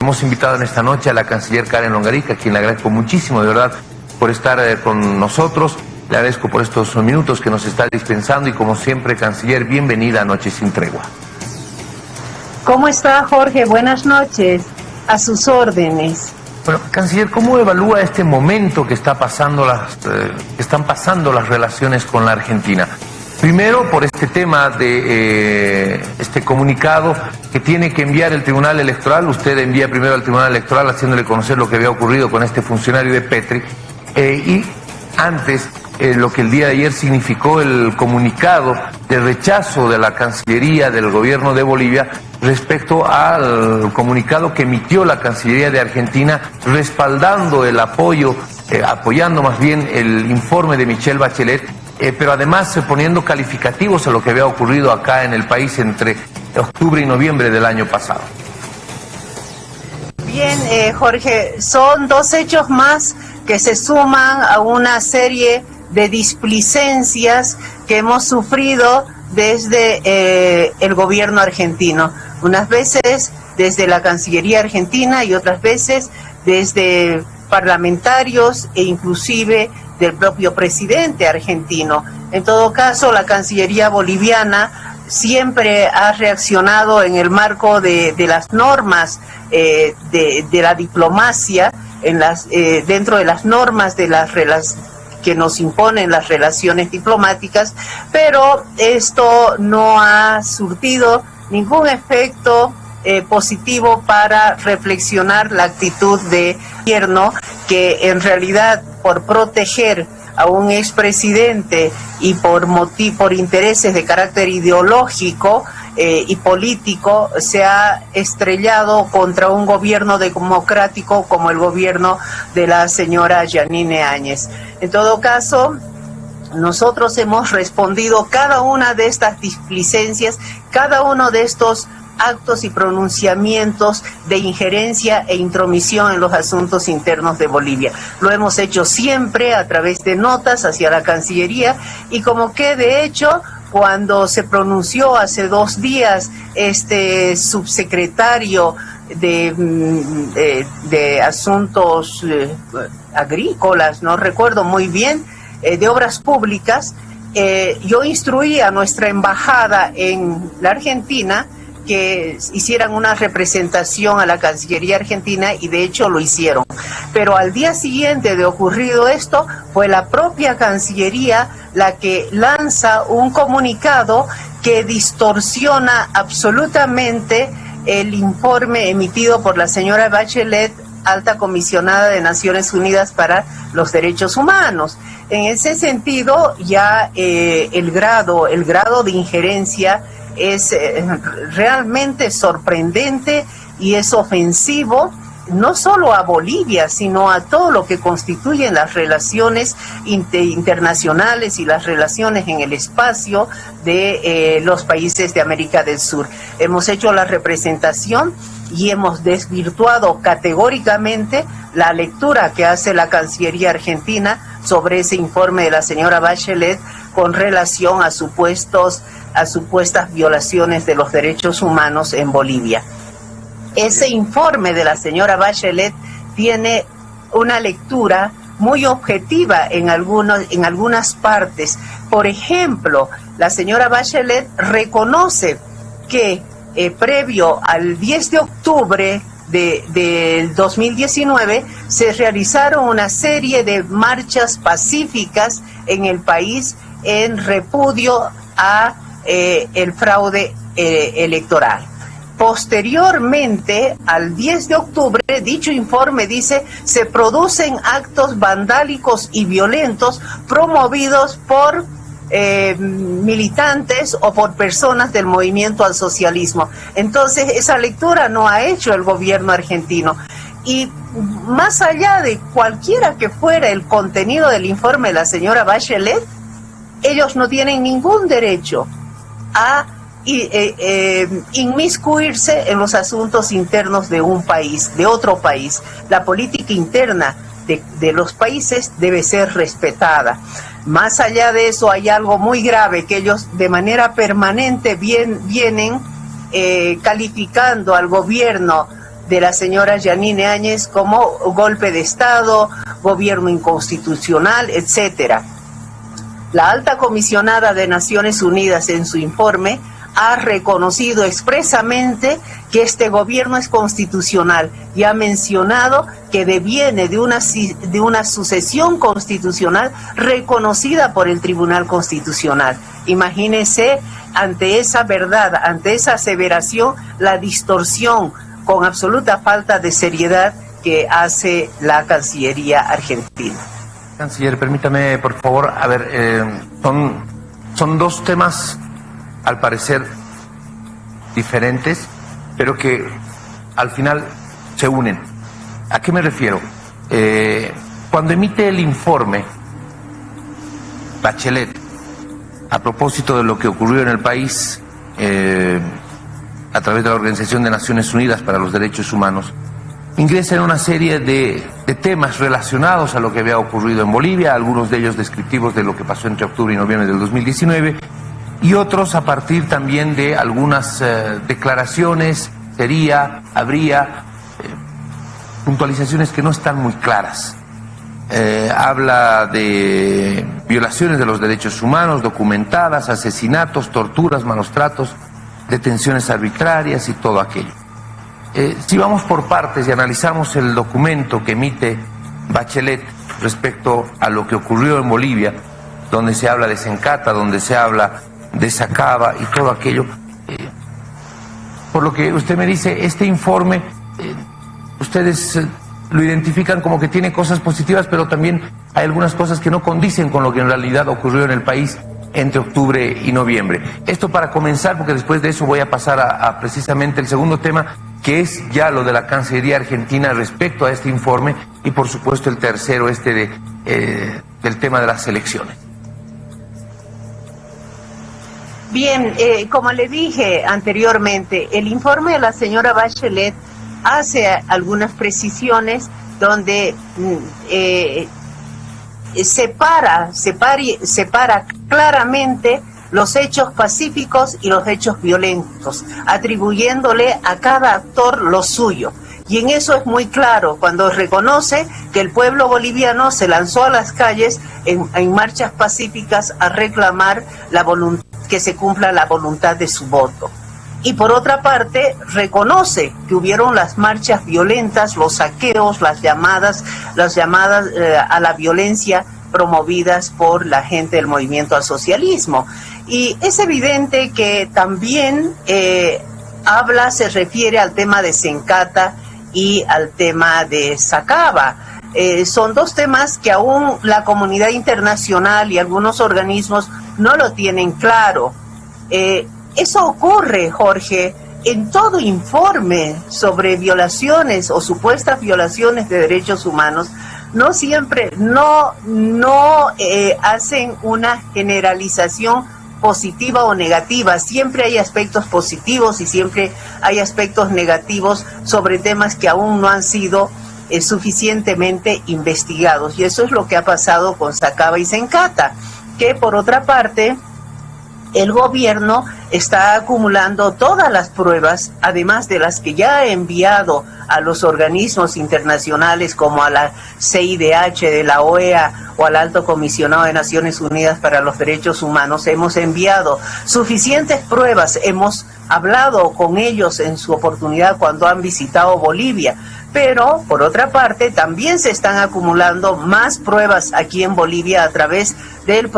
Hemos invitado en esta noche a la canciller Karen Longarizka, a quien le agradezco muchísimo, de verdad, por estar con nosotros. Le agradezco por estos minutos que nos está dispensando y, como siempre, canciller, bienvenida a Noche Sin Tregua. ¿Cómo está, Jorge? Buenas noches. A sus órdenes. Bueno, canciller, ¿cómo evalúa este momento que están pasando las relaciones con la Argentina? Primero, por este tema de este comunicado que tiene que enviar el Tribunal Electoral. Usted envía primero al Tribunal Electoral haciéndole conocer lo que había ocurrido con este funcionario de Petri. Y antes, lo que el día de ayer significó el comunicado de rechazo de la Cancillería del Gobierno de Bolivia respecto al comunicado que emitió la Cancillería de Argentina respaldando el apoyo, apoyando más bien el informe de Michelle Bachelet, pero además poniendo calificativos a lo que había ocurrido acá en el país entre octubre y noviembre del año pasado. Bien, Jorge, son dos hechos más que se suman a una serie de displicencias que hemos sufrido desde el gobierno argentino. Unas veces desde la Cancillería argentina y otras veces desde parlamentarios e inclusive del propio presidente argentino. En todo caso, la Cancillería boliviana siempre ha reaccionado en el marco de las normas de la diplomacia, dentro de las normas de las que nos imponen las relaciones diplomáticas, pero esto no ha surtido ningún efecto positivo para reflexionar la actitud de gobierno, que en realidad, por proteger a un expresidente y por intereses de carácter ideológico y político, se ha estrellado contra un gobierno democrático como el gobierno de la señora Yanine Áñez. En todo caso, nosotros hemos respondido cada una de estas displicencias, cada uno de estos actos y pronunciamientos de injerencia e intromisión en los asuntos internos de Bolivia. Lo hemos hecho siempre a través de notas hacia la Cancillería, y como que de hecho, cuando se pronunció hace 2 días este subsecretario de asuntos agrícolas, no recuerdo muy bien, de obras públicas, yo instruí a nuestra embajada en la Argentina que hicieran una representación a la Cancillería argentina, y de hecho lo hicieron. Pero al día siguiente de ocurrido esto, fue la propia Cancillería la que lanza un comunicado que distorsiona absolutamente el informe emitido por la señora Bachelet, alta comisionada de Naciones Unidas para los Derechos Humanos. En ese sentido, ya el grado de injerencia es realmente sorprendente y es ofensivo, no solo a Bolivia, sino a todo lo que constituyen las relaciones internacionales y las relaciones en el espacio de los países de América del Sur. Hemos hecho la representación y hemos desvirtuado categóricamente la lectura que hace la Cancillería argentina sobre ese informe de la señora Bachelet con relación a supuestas violaciones de los derechos humanos en Bolivia. Ese informe de la señora Bachelet tiene una lectura muy objetiva en algunas partes. Por ejemplo, la señora Bachelet reconoce que previo al 10 de octubre del 2019 se realizaron una serie de marchas pacíficas en el país en repudio a el fraude electoral. Posteriormente, al 10 de octubre, dicho informe dice, se producen actos vandálicos y violentos promovidos por militantes o por personas del movimiento al socialismo. Entonces, esa lectura no ha hecho el gobierno argentino. Y más allá de cualquiera que fuera el contenido del informe de la señora Bachelet, ellos no tienen ningún derecho a inmiscuirse en los asuntos internos de un país, de otro país. La política interna de los países debe ser respetada. Más allá de eso, hay algo muy grave que ellos de manera permanente vienen calificando al gobierno de la señora Yanine Áñez como golpe de Estado, gobierno inconstitucional, etcétera. La alta comisionada de Naciones Unidas en su informe ha reconocido expresamente que este gobierno es constitucional y ha mencionado que deviene de una sucesión constitucional reconocida por el Tribunal Constitucional. Imagínense, ante esa verdad, ante esa aseveración, la distorsión con absoluta falta de seriedad que hace la Cancillería argentina. Canciller, permítame, por favor, a ver, son dos temas, al parecer, diferentes, pero que al final se unen. ¿A qué me refiero? Cuando emite el informe Bachelet, a propósito de lo que ocurrió en el país, a través de la Organización de Naciones Unidas para los Derechos Humanos, ingresa en una serie de temas relacionados a lo que había ocurrido en Bolivia, algunos de ellos descriptivos de lo que pasó entre octubre y noviembre del 2019, y otros a partir también de algunas declaraciones, habría puntualizaciones que no están muy claras. Habla de violaciones de los derechos humanos documentadas, asesinatos, torturas, malos tratos, detenciones arbitrarias y todo aquello. Si vamos por partes y analizamos el documento que emite Bachelet respecto a lo que ocurrió en Bolivia, donde se habla de Sencata, donde se habla de Sacaba y todo aquello, por lo que usted me dice, este informe, ustedes lo identifican como que tiene cosas positivas, pero también hay algunas cosas que no condicen con lo que en realidad ocurrió en el país entre octubre y noviembre. Esto para comenzar, porque después de eso voy a pasar a precisamente el segundo tema, que es ya lo de la Cancillería Argentina respecto a este informe, y por supuesto el tercero, del tema de las elecciones. Bien, como le dije anteriormente, el informe de la señora Bachelet hace algunas precisiones donde separa claramente los hechos pacíficos y los hechos violentos, atribuyéndole a cada actor lo suyo. Y en eso es muy claro, cuando reconoce que el pueblo boliviano se lanzó a las calles en marchas pacíficas a reclamar que se cumpla la voluntad de su voto. Y por otra parte, reconoce que hubieron las marchas violentas, los saqueos, las llamadas a la violencia promovidas por la gente del movimiento al socialismo. Y es evidente que también se refiere al tema de Sencata y al tema de Sacaba. Son dos temas que aún la comunidad internacional y algunos organismos no lo tienen claro. Eso ocurre, Jorge, en todo informe sobre violaciones o supuestas violaciones de derechos humanos. No siempre, no hacen una generalización positiva o negativa. Siempre hay aspectos positivos y siempre hay aspectos negativos sobre temas que aún no han sido suficientemente investigados. Y eso es lo que ha pasado con Sacaba y Sencata, que por otra parte el gobierno está acumulando todas las pruebas, además de las que ya ha enviado a los organismos internacionales como a la CIDH de la OEA o al Alto Comisionado de Naciones Unidas para los Derechos Humanos. Hemos enviado suficientes pruebas, hemos hablado con ellos en su oportunidad cuando han visitado Bolivia, pero por otra parte también se están acumulando más pruebas aquí en Bolivia a través del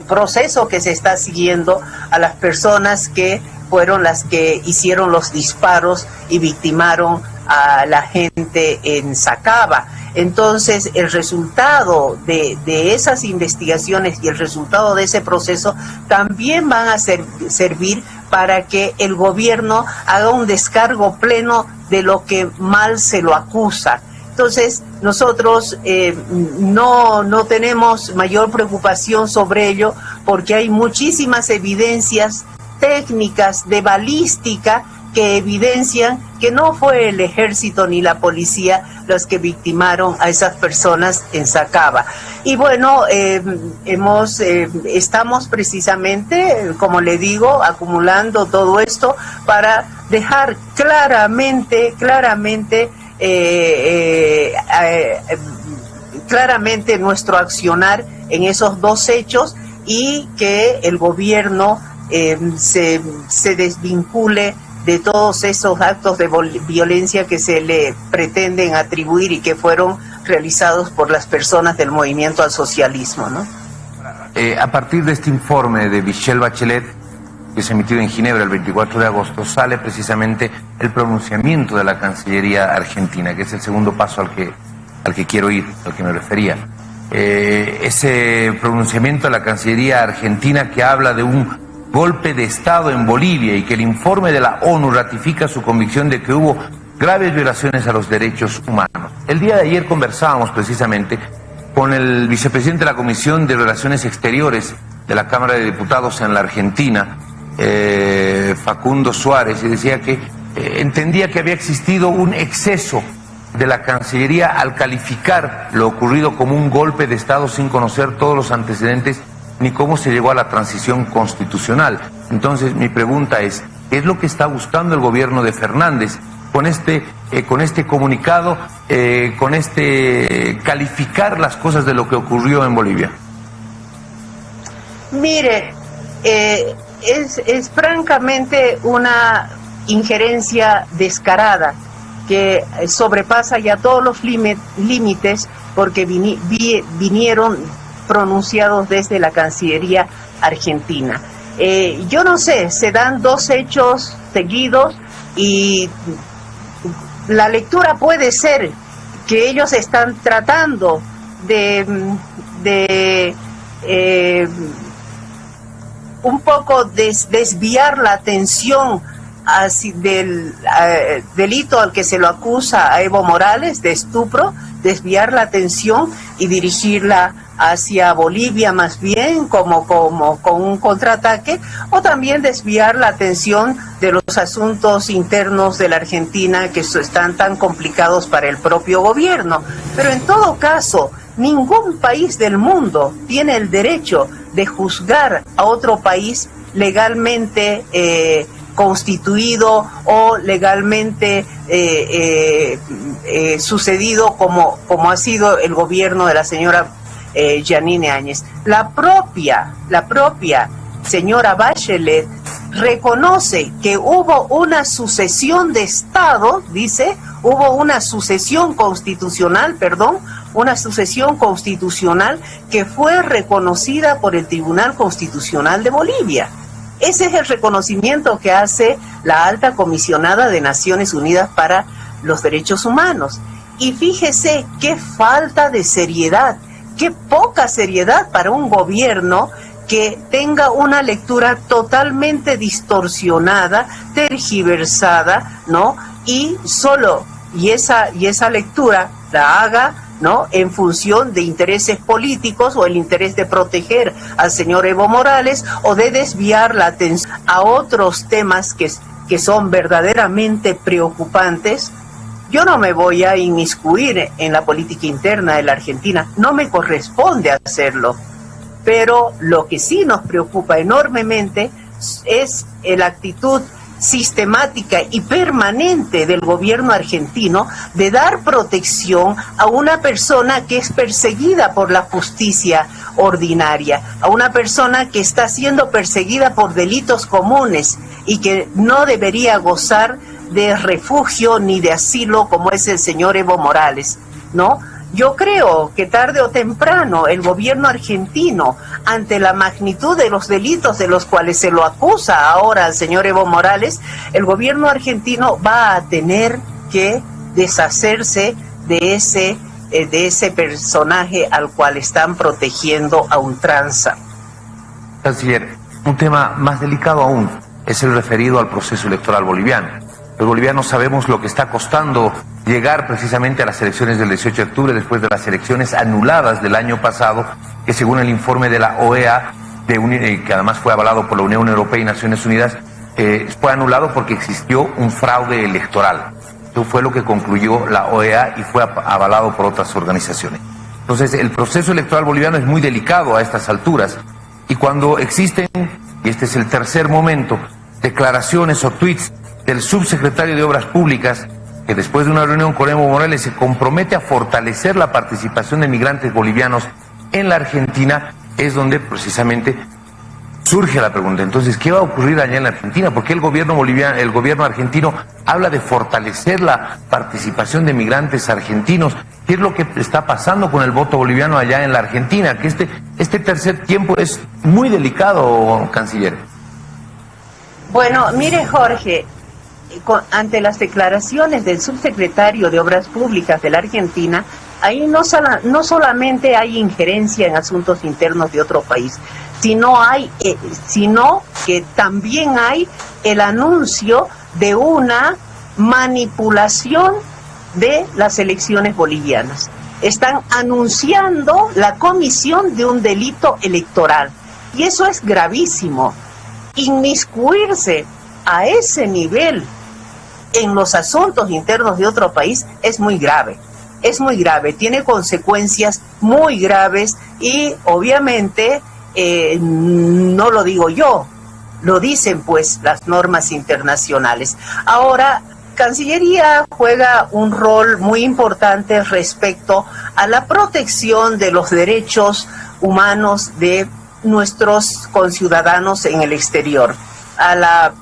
proceso que se está siguiendo a las personas que fueron las que hicieron los disparos y victimaron a la gente en Sacaba. Entonces, el resultado de esas investigaciones y el resultado de ese proceso también van a servir para que el gobierno haga un descargo pleno de lo que mal se lo acusa. Entonces, nosotros no tenemos mayor preocupación sobre ello porque hay muchísimas evidencias técnicas de balística que evidencian que no fue el ejército ni la policía los que victimaron a esas personas en Sacaba. Y bueno, estamos precisamente, como le digo, acumulando todo esto para dejar claramente nuestro accionar en esos dos hechos, y que el gobierno se desvincule de todos esos actos de violencia que se le pretenden atribuir y que fueron realizados por las personas del movimiento al socialismo, ¿no? A partir de este informe de Michelle Bachelet, que se emitió en Ginebra el 24 de agosto, sale precisamente el pronunciamiento de la Cancillería argentina, que es el segundo paso al que quiero ir, al que me refería. Ese pronunciamiento de la Cancillería argentina, que habla de un golpe de Estado en Bolivia y que el informe de la ONU ratifica su convicción de que hubo graves violaciones a los derechos humanos. El día de ayer conversábamos precisamente con el vicepresidente de la Comisión de Relaciones Exteriores de la Cámara de Diputados en la Argentina, Facundo Suárez, y decía que entendía que había existido un exceso de la Cancillería al calificar lo ocurrido como un golpe de Estado sin conocer todos los antecedentes ni cómo se llegó a la transición constitucional. Entonces, mi pregunta es, ¿qué es lo que está buscando el gobierno de Fernández con este comunicado, con calificar las cosas de lo que ocurrió en Bolivia? Mire, es francamente una injerencia descarada que sobrepasa ya todos los límites, porque vinieron pronunciados desde la Cancillería argentina. Yo no sé, se dan dos hechos seguidos y la lectura puede ser que ellos están tratando de un poco desviar la atención del delito al que se lo acusa a Evo Morales de estupro, desviar la atención y dirigirla hacia Bolivia más bien como con un contraataque, o también desviar la atención de los asuntos internos de la Argentina que están tan complicados para el propio gobierno. Pero en todo caso, ningún país del mundo tiene el derecho de juzgar a otro país legalmente constituido o legalmente sucedido como ha sido el gobierno de la señora Yanine Áñez. La propia señora Bachelet reconoce que hubo una sucesión de Estado, dice, hubo una sucesión constitucional, que fue reconocida por el Tribunal Constitucional de Bolivia. Ese es el reconocimiento que hace la alta comisionada de Naciones Unidas para los Derechos Humanos. Y fíjese qué falta de seriedad, qué poca seriedad para un gobierno que tenga una lectura totalmente distorsionada, tergiversada, ¿no? Y esa lectura la haga, ¿no?, en función de intereses políticos o el interés de proteger al señor Evo Morales o de desviar la atención a otros temas que son verdaderamente preocupantes. Yo no me voy a inmiscuir en la política interna de la Argentina, no me corresponde hacerlo, pero lo que sí nos preocupa enormemente es la actitud sistemática y permanente del gobierno argentino de dar protección a una persona que es perseguida por la justicia ordinaria, a una persona que está siendo perseguida por delitos comunes y que no debería gozar de refugio ni de asilo como es el señor Evo Morales, ¿no? Yo creo que tarde o temprano el gobierno argentino, ante la magnitud de los delitos de los cuales se lo acusa ahora al señor Evo Morales, el gobierno argentino va a tener que deshacerse de ese personaje al cual están protegiendo a ultranza. Canciller, un tema más delicado aún es el referido al proceso electoral boliviano. Los bolivianos sabemos lo que está costando llegar precisamente a las elecciones del 18 de octubre después de las elecciones anuladas del año pasado, que según el informe de la OEA, que además fue avalado por la Unión Europea y Naciones Unidas, fue anulado porque existió un fraude electoral. Eso fue lo que concluyó la OEA y fue avalado por otras organizaciones. Entonces, el proceso electoral boliviano es muy delicado a estas alturas, y cuando existen, y este es el tercer momento, declaraciones o tweets del subsecretario de Obras Públicas, que después de una reunión con Evo Morales se compromete a fortalecer la participación de migrantes bolivianos en la Argentina, es donde precisamente surge la pregunta. Entonces, ¿qué va a ocurrir allá en la Argentina? ¿Por qué el gobierno argentino habla de fortalecer la participación de migrantes argentinos? ¿Qué es lo que está pasando con el voto boliviano allá en la Argentina? Que este tercer tiempo es muy delicado, canciller. Bueno, mire, Jorge, ante las declaraciones del subsecretario de Obras Públicas de la Argentina, ahí no solamente hay injerencia en asuntos internos de otro país, sino que también hay el anuncio de una manipulación de las elecciones bolivianas. Están anunciando la comisión de un delito electoral, y eso es gravísimo. Inmiscuirse a ese nivel en los asuntos internos de otro país es muy grave, tiene consecuencias muy graves y obviamente no lo digo yo, lo dicen pues las normas internacionales. Ahora, Cancillería juega un rol muy importante respecto a la protección de los derechos humanos de nuestros conciudadanos en el exterior, al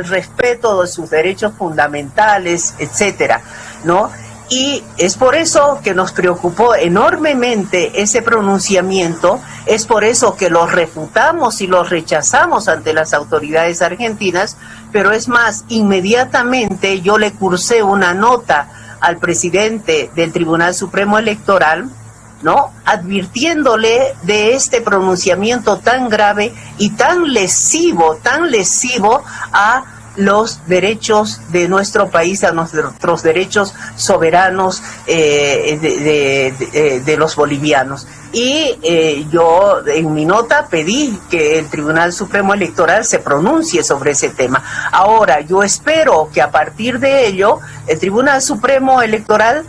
respeto de sus derechos fundamentales, etcétera, ¿no? Y es por eso que nos preocupó enormemente ese pronunciamiento, es por eso que lo refutamos y lo rechazamos ante las autoridades argentinas, pero es más, inmediatamente yo le cursé una nota al presidente del Tribunal Supremo Electoral, ¿no?, advirtiéndole de este pronunciamiento tan grave y tan lesivo a los derechos de nuestro país, a nuestros derechos soberanos de los bolivianos. Y yo en mi nota pedí que el Tribunal Supremo Electoral se pronuncie sobre ese tema. Ahora, yo espero que a partir de ello el Tribunal Supremo Electoral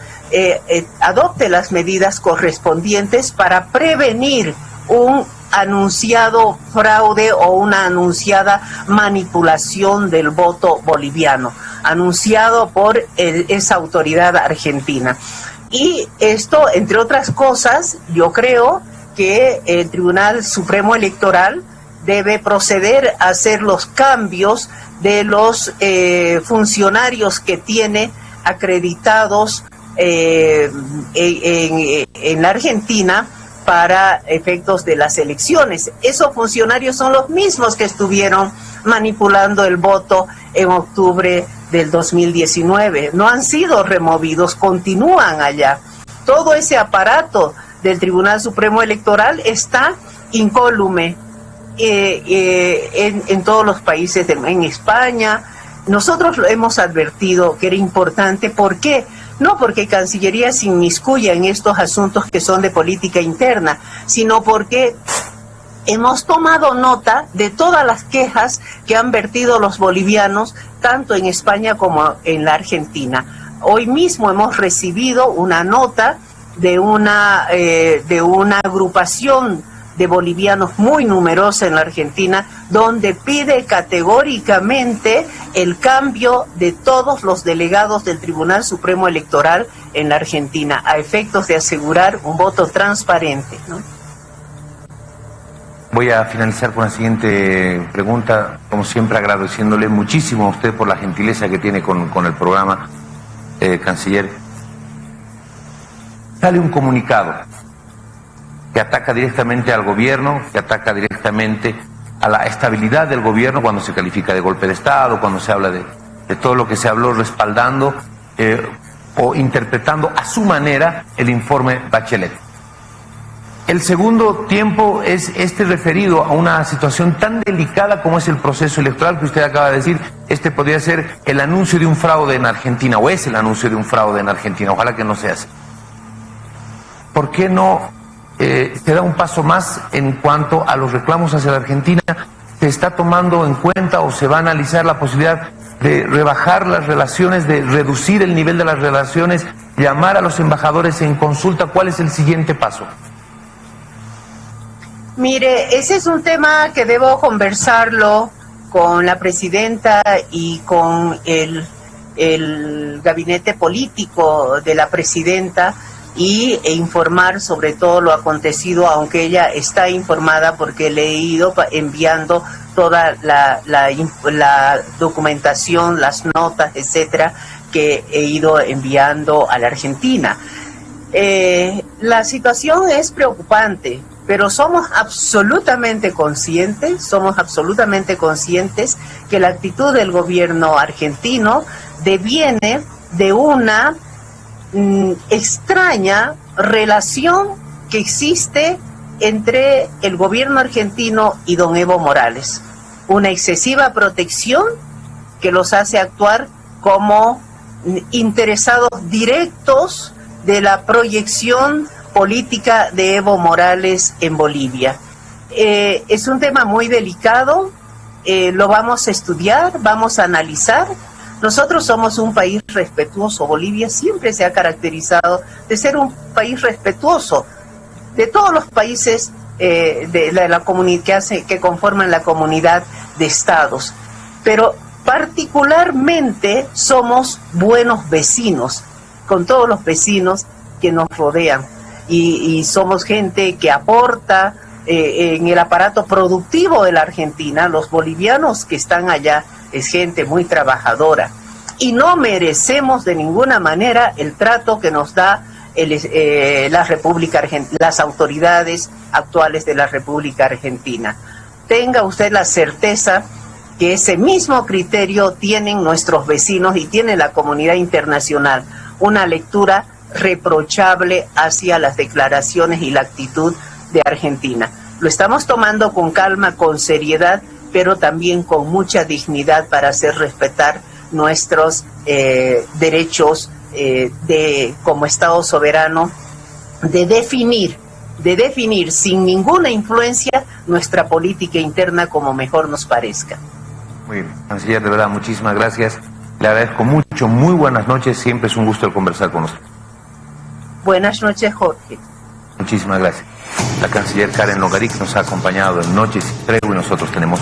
adopte las medidas correspondientes para prevenir un anunciado fraude o una anunciada manipulación del voto boliviano, anunciado por esa autoridad argentina. Y esto, entre otras cosas, yo creo que el Tribunal Supremo Electoral debe proceder a hacer los cambios de los funcionarios que tiene acreditados en la Argentina para efectos de las elecciones. Esos funcionarios son los mismos que estuvieron manipulando el voto en octubre del 2019. No han sido removidos, continúan allá. Todo ese aparato del Tribunal Supremo Electoral está incólume en todos los países, en España. Nosotros lo hemos advertido que era importante. ¿Por qué? No porque Cancillería se inmiscuya en estos asuntos que son de política interna, sino porque hemos tomado nota de todas las quejas que han vertido los bolivianos, tanto en España como en la Argentina. Hoy mismo hemos recibido una nota de una agrupación de bolivianos muy numerosa en la Argentina, donde pide categóricamente el cambio de todos los delegados del Tribunal Supremo Electoral en la Argentina, a efectos de asegurar un voto transparente, ¿no? Voy a finalizar con la siguiente pregunta, como siempre agradeciéndole muchísimo a usted por la gentileza que tiene con el programa, canciller. Sale un comunicado que ataca directamente al gobierno, que ataca directamente a la estabilidad del gobierno cuando se califica de golpe de Estado, cuando se habla de todo lo que se habló respaldando o interpretando a su manera el informe Bachelet. El segundo tiempo es referido a una situación tan delicada como es el proceso electoral que usted acaba de decir. Podría ser el anuncio de un fraude en Argentina, o es el anuncio de un fraude en Argentina, ojalá que no sea así. ¿Por qué no se da un paso más en cuanto a los reclamos hacia la Argentina? ¿Se está tomando en cuenta o se va a analizar la posibilidad de rebajar las relaciones, de reducir el nivel de las relaciones, llamar a los embajadores en consulta? ¿Cuál es el siguiente paso? Mire, ese es un tema que debo conversarlo con la presidenta y con el gabinete político de la presidenta e informar sobre todo lo acontecido, aunque ella está informada porque le he ido enviando toda la documentación, las notas, etcétera, que he ido enviando a la Argentina. La situación es preocupante, pero somos absolutamente conscientes que la actitud del gobierno argentino deviene de una extraña relación que existe entre el gobierno argentino y don Evo Morales. Una excesiva protección que los hace actuar como interesados directos de la proyección política de Evo Morales en Bolivia. Es un tema muy delicado, lo vamos a estudiar, vamos a analizar. Nosotros somos un país respetuoso. Bolivia siempre se ha caracterizado de ser un país respetuoso de todos los países de la comunidad que conforman la comunidad de estados. Pero particularmente somos buenos vecinos con todos los vecinos que nos rodean y somos gente que aporta en el aparato productivo de la Argentina. Los bolivianos que están allá es gente muy trabajadora y no merecemos de ninguna manera el trato que nos da la República Argentina, las autoridades actuales de la República Argentina. Tenga usted la certeza que ese mismo criterio tienen nuestros vecinos y tiene la comunidad internacional, una lectura reprochable hacia las declaraciones y la actitud de Argentina. Lo estamos tomando con calma, con seriedad, pero también con mucha dignidad para hacer respetar nuestros derechos como Estado soberano de definir sin ninguna influencia nuestra política interna como mejor nos parezca. Muy bien, canciller, de verdad, muchísimas gracias. Le agradezco mucho, muy buenas noches, siempre es un gusto el conversar con usted. Buenas noches, Jorge. Muchísimas gracias. La canciller Karen Nogarik nos ha acompañado en Noches y Tregua y nosotros tenemos